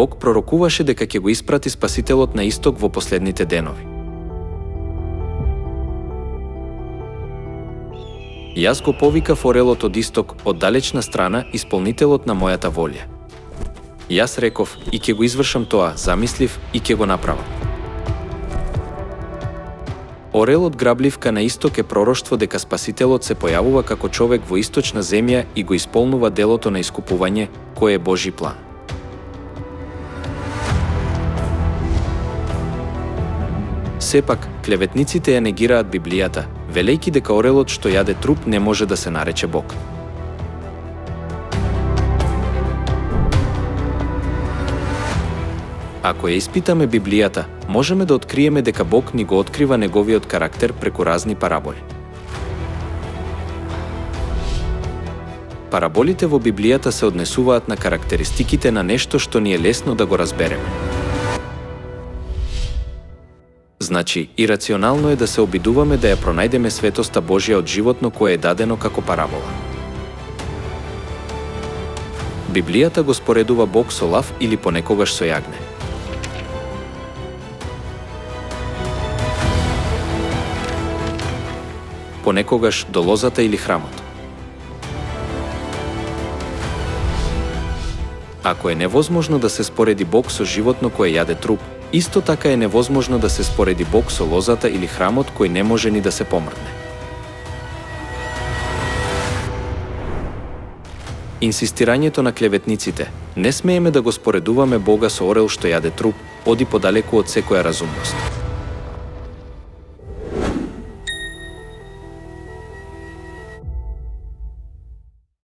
Бог пророкуваше дека ќе го испрати Спасителот на исток во последните денови. Јас го повикав орелот од исток, од далечна страна, исполнителот на мојата волја. Јас реков, и ќе го извршам тоа, замислив, и ќе го направам. Орелот грабливка на исток е пророштво дека Спасителот се појавува како човек во источна земја и го исполнува делото на искупување, кој е Божи план. Сепак, клеветниците ја негираат Библијата, велејки дека орелот што јаде труп не може да се нарече Бог. Ако ја испитаме Библијата, можеме да откриеме дека Бог ни го открива неговиот карактер преку разни параболи. Параболите во Библијата се однесуваат на карактеристиките на нешто што ни е лесно да го разбереме. Значи, ирационално е да се обидуваме да ја пронајдеме светоста Божја од животно кое е дадено како парабола. Библијата го споредува Бог со лав или понекогаш со јагне. Понекогаш до лозата или храмот. Ако е невозможно да се спореди Бог со животно кое јаде труп, исто така е невозможно да се спореди Бог со лозата или храмот кој не може ни да се помрдне. Инсистирањето на клеветниците, не смееме да го споредуваме Бога со орел што јаде труп, оди подалеку од секоја разумност.